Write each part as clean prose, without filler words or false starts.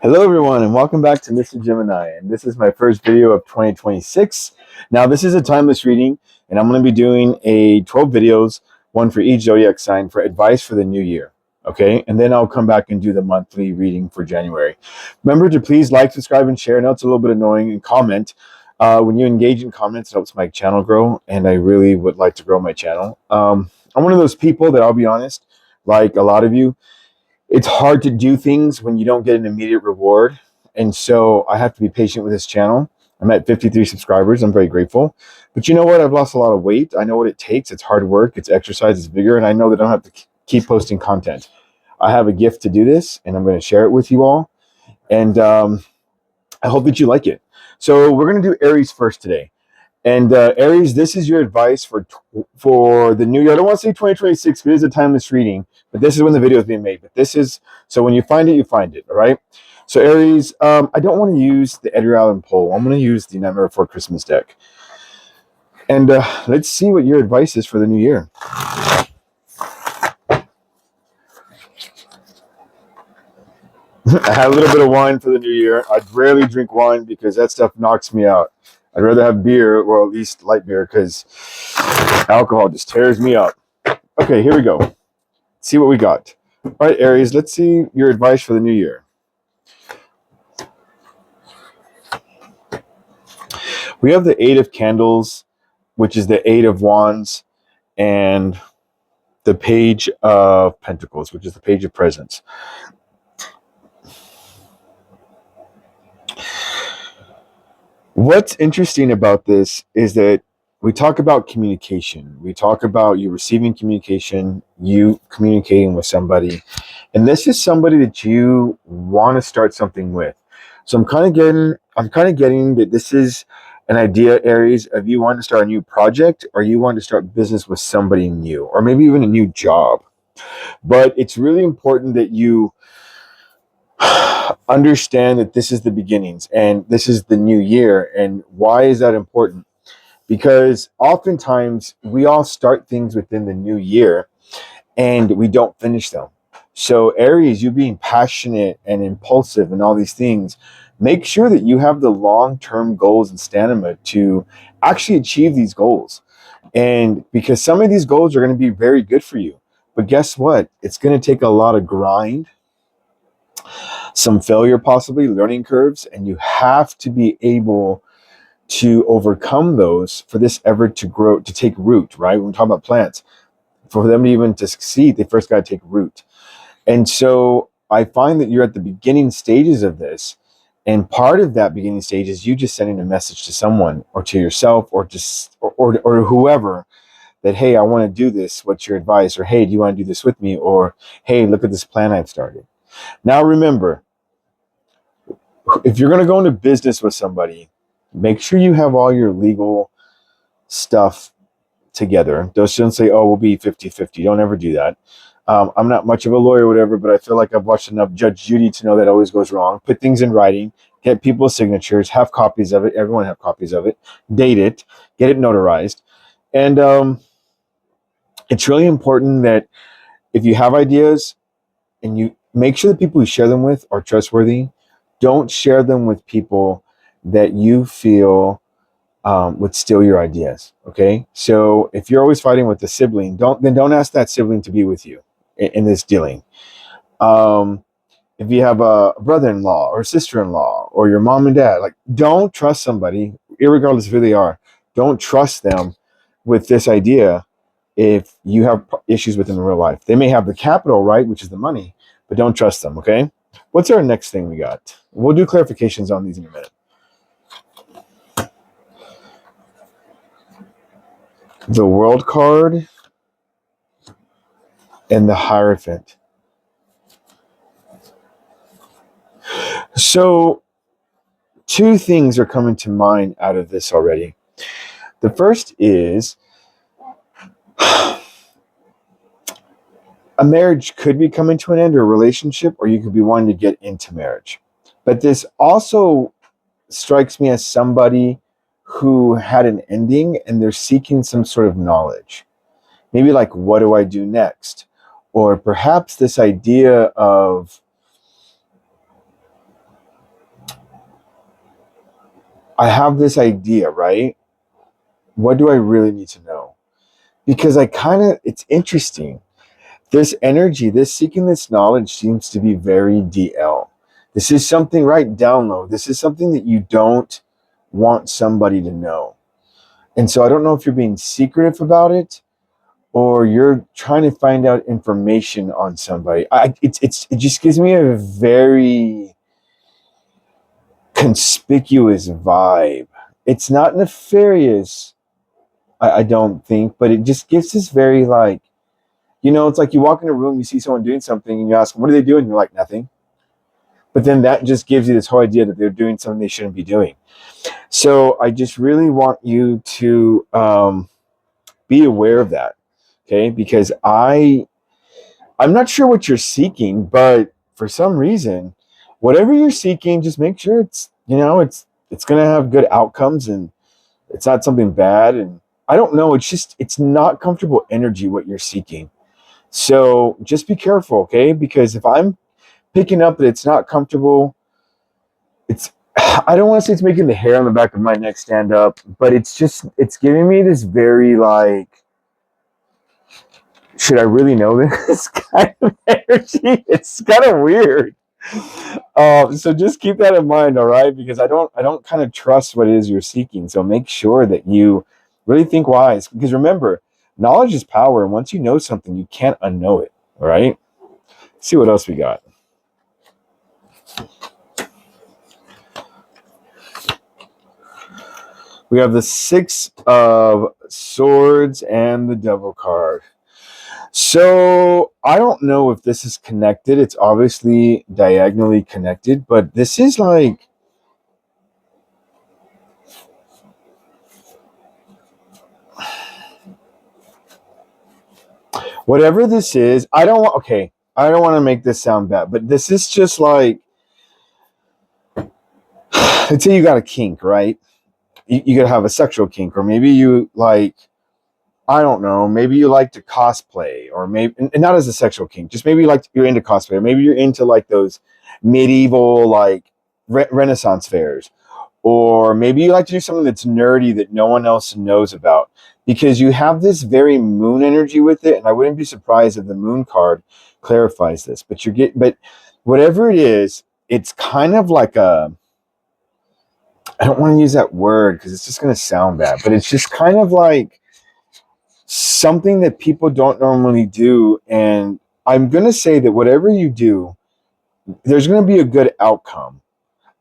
Hello everyone and welcome back to Mr. Gemini, and this is my first video of 2026. Now this is a timeless reading and I'm going to be doing 12 videos, one for each zodiac sign for advice for the new year. Okay, and then I'll come back and do the monthly reading for January. Remember to please like, subscribe, and share. I know it's a little bit annoying, and comment. When you engage in comments, it helps my channel grow, and I really would like to grow my channel. I'm one of those people that, I'll be honest, like a lot of you, it's hard to do things when you don't get an immediate reward. And so I have to be patient with this channel. I'm at 53 subscribers. I'm very grateful. But you know what? I've lost a lot of weight. I know what it takes. It's hard work. It's exercise. It's vigor. And I know that I don't have to keep posting content. I have a gift to do this, and I'm going to share it with you all. And I hope that you like it. So we're going to do Aries first today. And Aries, this is your advice for the new year. I don't want to say 2026 because it's a timeless reading, but this is when the video is being made. But this is, so when you find it, you find it, all right? So Aries, I don't want to use the Edgar Allan Poe. I'm going to use the Nightmare Before Christmas deck. And let's see what your advice is for the new year. I had a little bit of wine for the new year. I rarely drink wine because that stuff knocks me out. I'd rather have beer, or at least light beer, because alcohol just tears me up. Okay, here we go. Let's see what we got. All right, Aries, let's see your advice for the new year. We have the Eight of Candles, which is the Eight of Wands, and the Page of Pentacles, which is the Page of Presents. What's interesting about this is that we talk about communication. We talk about you receiving communication, you communicating with somebody. And this is somebody that you want to start something with. So I'm kind of getting that this is an idea, Aries, of you want to start a new project, or you want to start business with somebody new, or maybe even a new job. But it's really important that you understand that this is the beginnings and this is the new year. And why is that important? Because oftentimes we all start things within the new year and we don't finish them. So Aries, you being passionate and impulsive and all these things, make sure that you have the long-term goals and stamina to actually achieve these goals. And because some of these goals are going to be very good for you, but guess what? It's going to take a lot of grind, some failure, possibly learning curves, and you have to be able to overcome those for this ever to grow, to take root, right? When we talk about plants, for them even to succeed, they first got to take root. And so I find that you're at the beginning stages of this. And part of that beginning stage is you just sending a message to someone or to yourself or just or whoever that, hey, I want to do this. What's your advice? Or, hey, do you want to do this with me? Or, hey, look at this plan I've started. Now, remember, if you're going to go into business with somebody, make sure you have all your legal stuff together. Don't say, oh, we'll be 50-50. Don't ever do that. I'm not much of a lawyer or whatever, but I feel like I've watched enough Judge Judy to know that always goes wrong. Put things in writing, get people's signatures, have copies of it. Everyone have copies of it. Date it, get it notarized. And it's really important that if you have ideas and you make sure the people you share them with are trustworthy, don't share them with people that you feel would steal your ideas. Okay, so if you're always fighting with a sibling, don't ask that sibling to be with you in this dealing. If you have a brother-in-law or sister-in-law or your mom and dad, like, don't trust somebody, irregardless of who they are. Don't trust them with this idea if you have issues with them in real life. They may have the capital, right, which is the money, but don't trust them. Okay, what's our next thing we got? We'll do clarifications on these in a minute. The World card and the Hierophant. So two things are coming to mind out of this already. The first is a marriage could be coming to an end, or a relationship, or you could be wanting to get into marriage. But this also strikes me as somebody who had an ending and they're seeking some sort of knowledge. Maybe like, what do I do next? Or perhaps this idea of I have this idea, right? What do I really need to know? Because it's interesting. This energy, this seeking this knowledge seems to be very DL. This is something right down low. This is something that you don't want somebody to know. And so I don't know if you're being secretive about it or you're trying to find out information on somebody. It just gives me a very conspicuous vibe. It's not nefarious, I don't think, but it just gives this very like, it's like you walk in a room, you see someone doing something, and you ask them, what are they doing? You're like, nothing. But then that just gives you this whole idea that they're doing something they shouldn't be doing. So I just really want you to be aware of that, okay? Because I'm not sure what you're seeking, but for some reason, whatever you're seeking, just make sure it's going to have good outcomes and it's not something bad. And I don't know, it's not comfortable energy what you're seeking. So just be careful, okay? Because if I'm picking up that it's not comfortable, it's I don't want to say it's making the hair on the back of my neck stand up, but it's giving me this very like, should I really know this kind of energy? It's kind of weird. So just keep that in mind, all right? Because I don't kind of trust what it is you're seeking. So make sure that you really think wise. Because remember, knowledge is power, and once you know something, you can't unknow it. All right. Let's see what else we got. We have the Six of Swords and the Devil card. So I don't know if this is connected. It's obviously diagonally connected, but this is like whatever this is. I don't want to make this sound bad, but this is just like, let's say you got a kink, right? You gotta have a sexual kink, or maybe you like, I don't know, maybe you like to cosplay, or maybe, and not as a sexual kink, just maybe you're into cosplay, or maybe you're into like those medieval, like Renaissance fairs, or maybe you like to do something that's nerdy that no one else knows about because you have this very moon energy with it. And I wouldn't be surprised if the moon card clarifies this, but whatever it is, it's kind of like I don't want to use that word because it's just going to sound bad, but it's just kind of like something that people don't normally do. And I'm going to say that whatever you do, there's going to be a good outcome.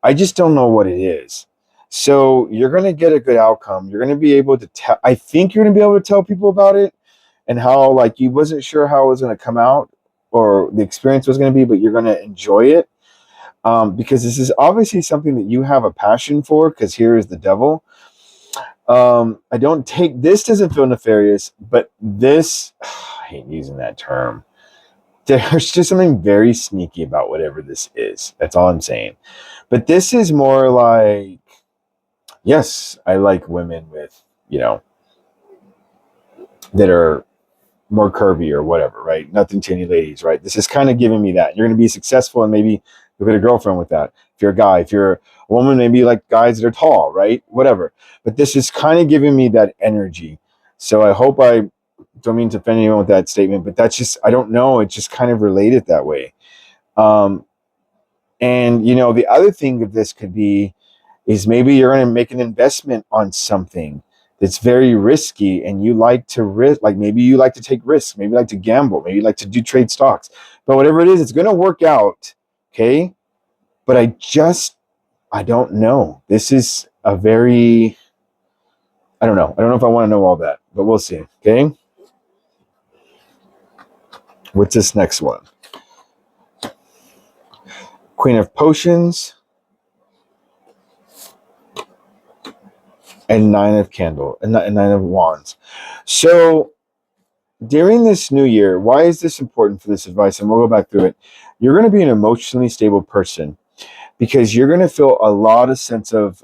I just don't know what it is. So you're going to get a good outcome. You're going to be able to tell, I think you're going to be able to tell people about it and how, like, you wasn't sure how it was going to come out or the experience was going to be, but you're going to enjoy it. Because this is obviously something that you have a passion for, because here is the devil. I don't take this doesn't feel nefarious, but this, I hate using that term. There's just something very sneaky about whatever this is. That's all I'm saying. But this is more like, yes, I like women with, that are more curvy or whatever, right? Nothing to any ladies, right? This is kind of giving me that. You're going to be successful and maybe you'll get a girlfriend with that. If you're a guy, if you're a woman, maybe you like guys that are tall, right? Whatever. But this is kind of giving me that energy. So I hope I don't mean to offend anyone with that statement, but that's just, I don't know. It's just kind of related that way. Um, and, the other thing of this could be is maybe you're going to make an investment on something that's very risky and you like to risk, like maybe you like to take risks, maybe you like to gamble, maybe you like to do trade stocks, but whatever it is, it's going to work out. Okay. But I don't know. This is a very, I don't know. I don't know if I want to know all that, but we'll see. Okay. What's this next one? Queen of Potions and Nine of Wands. So during this new year, why is this important for this advice? And we'll go back through it. You're going to be an emotionally stable person because you're going to feel a lot of sense of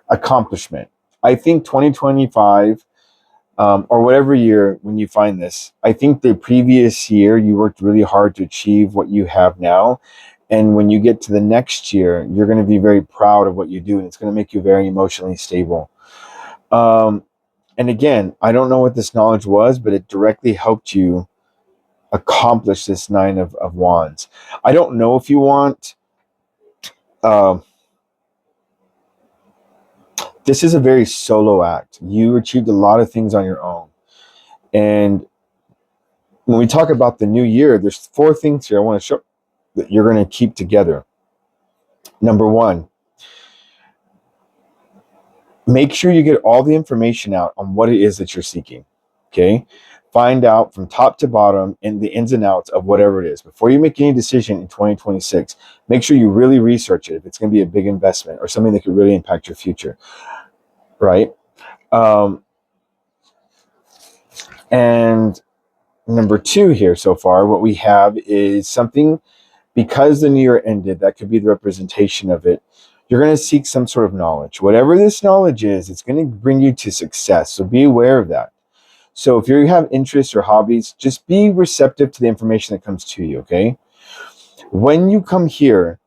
accomplishment. I think 2025 or whatever year when you find this, I think the previous year you worked really hard to achieve what you have now. And when you get to the next year, you're going to be very proud of what you do, and it's going to make you very emotionally stable. Um, and again, I don't know what this knowledge was, but it directly helped you accomplish this Nine of Wands. I don't know if you want. Um, this is a very solo act. You achieved a lot of things on your own. And when we talk about the new year, there's 4 things here I want to show that you're going to keep together. Number 1, make sure you get all the information out on what it is that you're seeking. Okay? Find out from top to bottom and the ins and outs of whatever it is. Before you make any decision in 2026, make sure you really research it if it's going to be a big investment or something that could really impact your future. Right? And number 2 here so far, what we have is something, because the new year ended, that could be the representation of it. You're going to seek some sort of knowledge. Whatever this knowledge is, it's going to bring you to success. So be aware of that. So if you have interests or hobbies, just be receptive to the information that comes to you, okay? When you come here,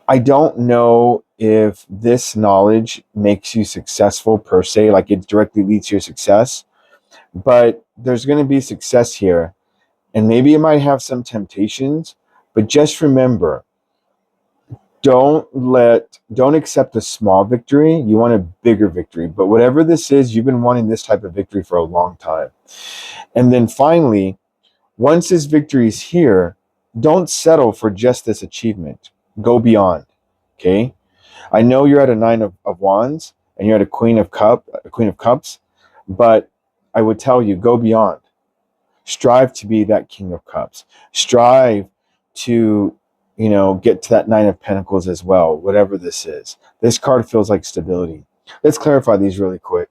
I don't know if this knowledge makes you successful per se, like it directly leads to your success, but there's going to be success here. And maybe it might have some temptations, but just remember, don't accept a small victory. You want a bigger victory. But whatever this is, you've been wanting this type of victory for a long time. And then finally, once this victory is here, don't settle for just this achievement. Go beyond. Okay? I know you're at a 9 of Wands and you're at a Queen of Cups, but I would tell you, go beyond. Strive to be that King of Cups. Strive to, get to that 9 of Pentacles as well, whatever this is. This card feels like stability. Let's clarify these really quick.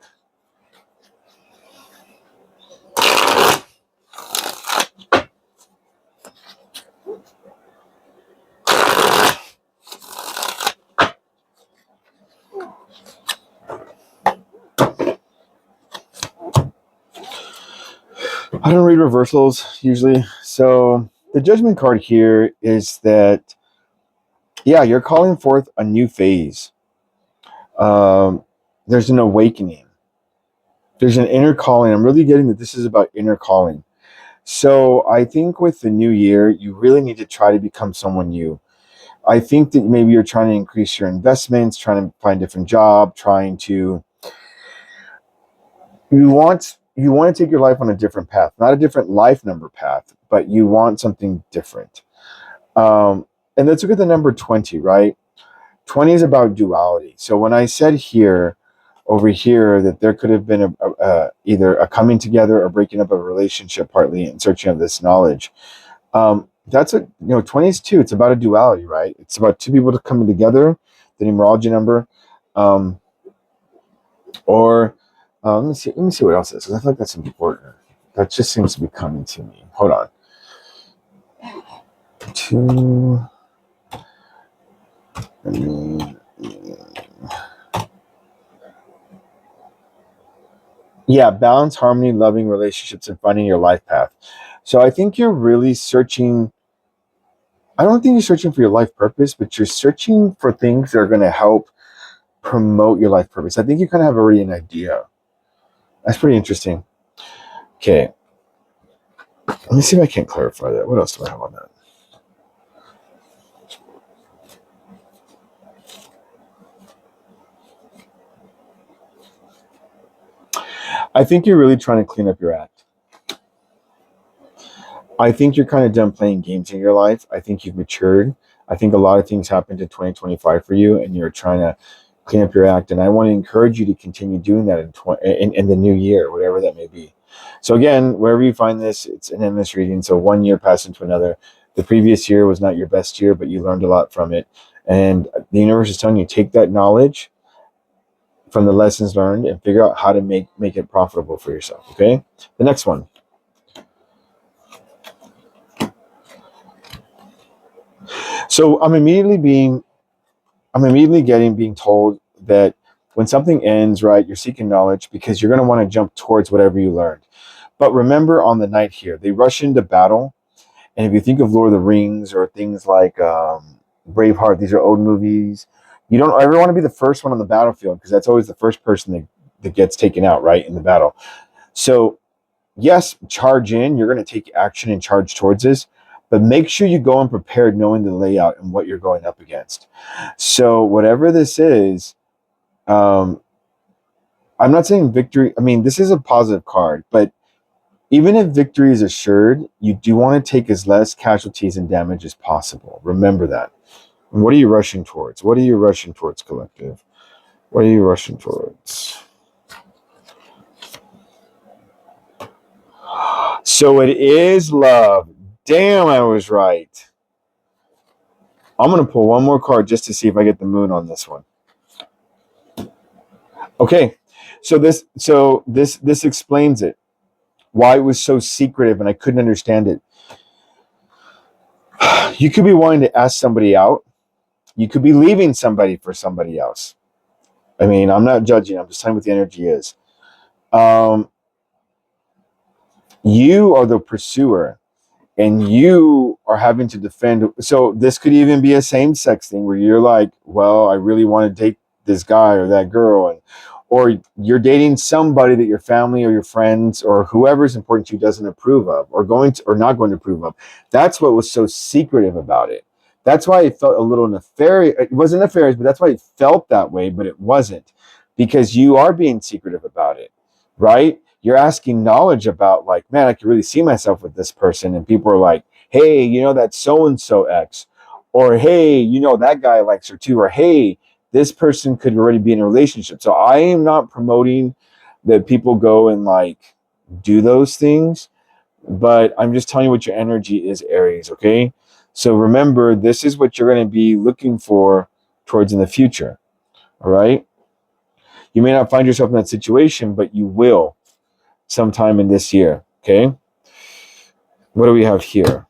I don't read reversals usually. So the Judgment card here is that, yeah, you're calling forth a new phase. There's an awakening. There's an inner calling. I'm really getting that this is about inner calling. So I think with the new year, you really need to try to become someone new. I think that maybe you're trying to increase your investments, trying to find a different job, you want to take your life on a different path, not a different life number path, but you want something different. And let's look at the number 20, right? 20 is about duality. So when I said over here, that there could have been either a coming together or breaking up of a relationship, partly in searching of this knowledge. That's 20 is 2. It's about a duality, right? It's about 2 people coming together, the numerology number. Or let me see what else is, because I feel like that's important. That just seems to be coming to me. Hold on. 2. Yeah, balance, harmony, loving relationships, and finding your life path. So I think you're really searching. I don't think you're searching for your life purpose, but you're searching for things that are going to help promote your life purpose. I think you kind of have already an idea. That's pretty interesting. Okay. Let me see if I can't clarify that. What else do I have on that? I think you're really trying to clean up your act. I think you're kind of done playing games in your life. I think you've matured. I think a lot of things happened in 2025 for you, and you're trying to clean up your act. And I want to encourage you to continue doing that in the new year, whatever that may be. So again, wherever you find this, it's an endless reading. So one year passed into another. The previous year was not your best year, but you learned a lot from it. And the universe is telling you, take that knowledge from the lessons learned and figure out how to make it profitable for yourself. Okay. The next one. So I'm immediately being told that when something ends, right, you're seeking knowledge because you're going to want to jump towards whatever you learned. But remember, on the night here, they rush into battle, And if you think of Lord of the Rings or things like Braveheart, these are old movies. You don't ever want to be the first one on the battlefield because that's always the first person that gets taken out, right, in the battle. So, yes, charge in. You're going to take action and charge towards this, but make sure you go in prepared knowing the layout and what you're going up against. So, whatever this is, um, I'm not saying victory. I mean, this is a positive card, but even if victory is assured, you do want to take as less casualties and damage as possible. Remember that. And what are you rushing towards? What are you rushing towards, collective? What are you rushing towards? So it is love. Damn, I was right. I'm going to pull one more card just to see if I get the moon on this one. Okay. So this explains it. Why it was so secretive and I couldn't understand it. You could be wanting to ask somebody out. You could be leaving somebody for somebody else. I mean, I'm not judging. I'm just telling you what the energy is. You are the pursuer and you are having to defend. So this could even be a same-sex thing where you're like, well, I really want to date this guy or that girl. Or you're dating somebody that your family or your friends or whoever's important to you doesn't approve of or not going to approve of. That's what was so secretive about it. That's why it felt a little nefarious. It wasn't nefarious, but that's why it felt that way, but it wasn't because you are being secretive about it, right? You're asking knowledge about like, man, I could really see myself with this person. And people are like, hey, that's so-and-so X. Or, hey, that guy likes her too. Or, hey, this person could already be in a relationship. So I am not promoting that people go and like do those things, but I'm just telling you what your energy is, Aries, okay? So remember, this is what you're going to be looking for towards in the future, all right? You may not find yourself in that situation, but you will sometime in this year, okay? What do we have here?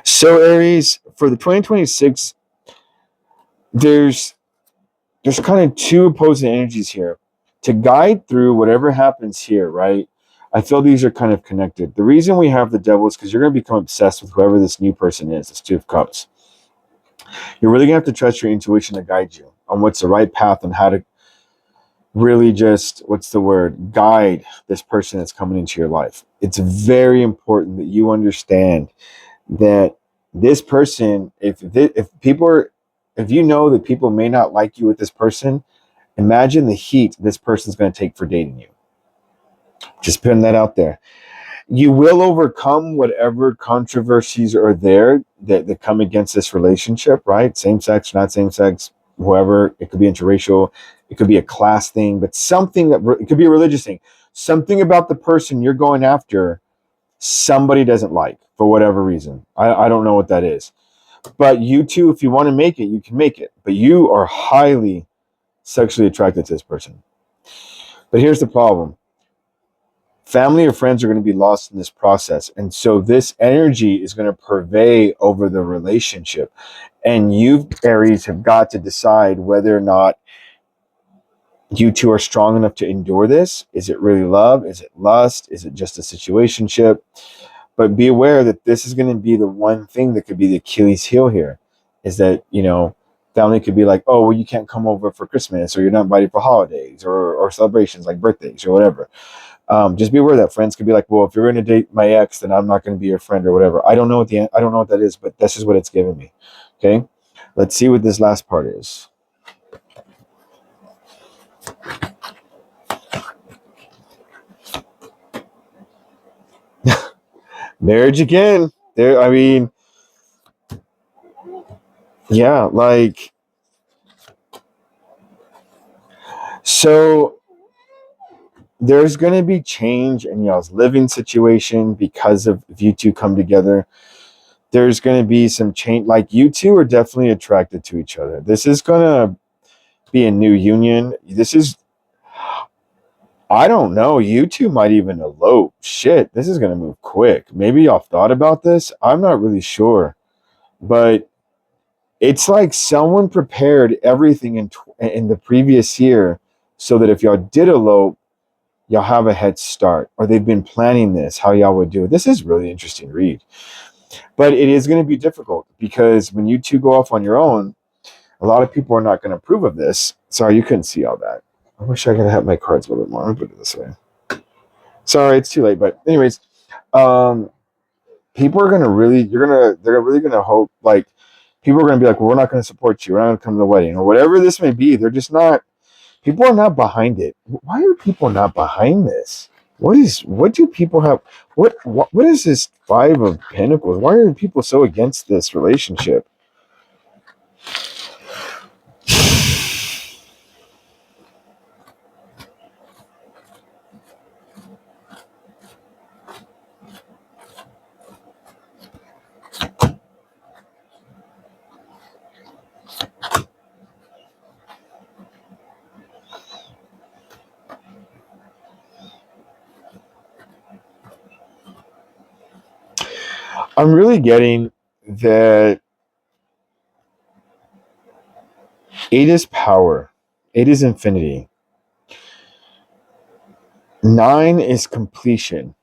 So Aries, for the 2026, there's kind of two opposing energies here. To guide through whatever happens here, right? I feel these are kind of connected. The reason we have the devil is because you're going to become obsessed with whoever this new person is, this Two of Cups. You're really going to have to trust your intuition to guide you on what's the right path and how to really just, what's the word, guide this person that's coming into your life. It's very important that you understand that this person, if you know that people may not like you with this person, imagine the heat this person's going to take for dating you. Just putting that out there. You will overcome whatever controversies are there that come against this relationship, right? Same sex, not same sex, whoever. It could be interracial. It could be a class thing, but something it could be a religious thing. Something about the person you're going after, somebody doesn't like for whatever reason. I don't know what that is. But you too, if you want to make it, you can make it. But you are highly sexually attracted to this person. But here's the problem. Family or friends are going to be lost in this process. And so this energy is going to pervade over the relationship. And you, Aries, have got to decide whether or not you two are strong enough to endure this. Is it really love? Is it lust? Is it just a situationship? But be aware that this is going to be the one thing that could be the Achilles heel here. Is that, family could be like, oh, well, you can't come over for Christmas, or you're not invited for holidays or celebrations like birthdays or whatever. Just be aware that friends could be like, well, if you're going to date my ex, then I'm not going to be your friend or whatever. I don't know what that is, but this is what it's giving me. Okay, let's see what this last part is. Marriage again. There, I mean, yeah, like so. There's going to be change in y'all's living situation because of if you two come together. There's going to be some change. Like you two are definitely attracted to each other. This is going to be a new union. I don't know. You two might even elope. Shit, this is going to move quick. Maybe y'all thought about this. I'm not really sure. But it's like someone prepared everything in the previous year so that if y'all did elope, y'all have a head start, or they've been planning this, how y'all would do it. This is really interesting read. But it is going to be difficult because when you two go off on your own, a lot of people are not going to approve of this. Sorry, you couldn't see all that. I wish I could have my cards a little bit more. I'll put it this way. Sorry, it's too late. But anyways, um, people are gonna really, they're really gonna hope, like, people are gonna be like, well, we're not gonna support you. We're not gonna come to the wedding, or whatever this may be. They're just not. People are not behind it. Why are people not behind this? What do people have? What is this Five of Pentacles? Why are people so against this relationship? I'm really getting that 8 is power, 8 is infinity, 9 is completion.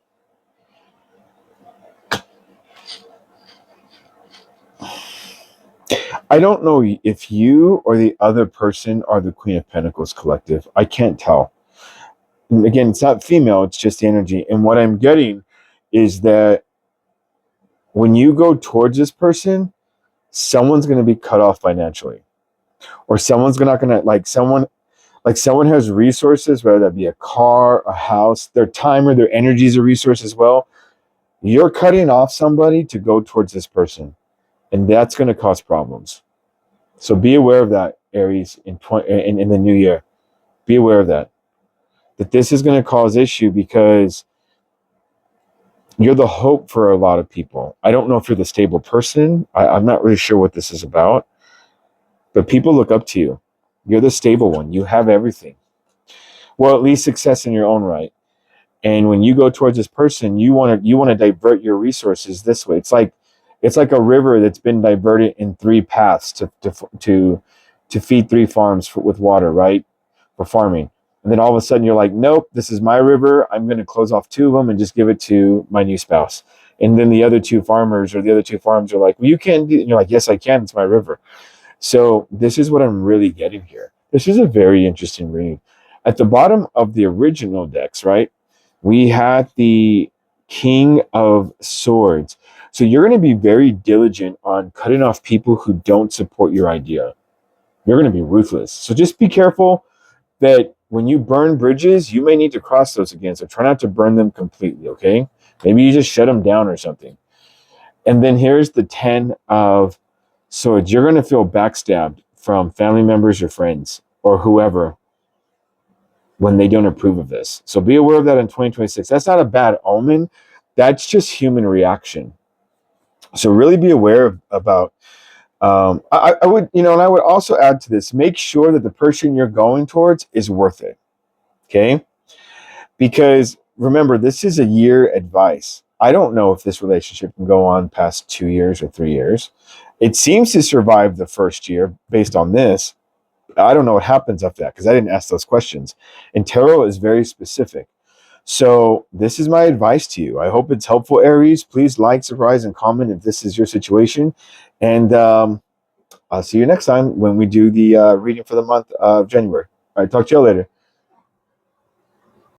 I don't know if you or the other person are the Queen of Pentacles collective. I can't tell. And again, it's not female, it's just the energy. And what I'm getting is that when you go towards this person, someone's going to be cut off financially, or someone's not going to, someone has resources, whether that be a car, a house, their time or their energy is a resource as well. You're cutting off somebody to go towards this person, and that's going to cause problems. So be aware of that, Aries, in the new year. Be aware of that. That this is going to cause issue because you're the hope for a lot of people. I don't know if you're the stable person. I'm not really sure what this is about, but people look up to you. You're the stable one. You have everything. Well, at least success in your own right. And when you go towards this person, you want to divert your resources this way. It's like a river that's been diverted in 3 paths to feed 3 farms with water, right? For farming. And then all of a sudden you're like, nope, this is my river. I'm going to close off 2 of them and just give it to my new spouse. And then the other 2 farmers or the other 2 farms are like, well, you can't do it. And you're like, yes, I can. It's my river. So this is what I'm really getting here. This is a very interesting read. At the bottom of the original decks, right, we had the King of Swords. So you're going to be very diligent on cutting off people who don't support your idea. You're going to be ruthless. So just be careful that when you burn bridges, you may need to cross those again. So try not to burn them completely, okay? Maybe you just shut them down or something. And then here's the 10 of Swords. You're going to feel backstabbed from family members or friends or whoever when they don't approve of this. So be aware of that in 2026. That's not a bad omen. That's just human reaction. So really be aware about. I would, and I would also add to this: make sure that the person you're going towards is worth it. Okay, because remember, this is a year advice. I don't know if this relationship can go on past 2 years or 3 years. It seems to survive the first year based on this. I don't know what happens after that because I didn't ask those questions. And tarot is very specific. So this is my advice to you. I hope it's helpful, Aries. Please like, subscribe, and comment if this is your situation. And I'll see you next time when we do the reading for the month of January. All right, talk to you later.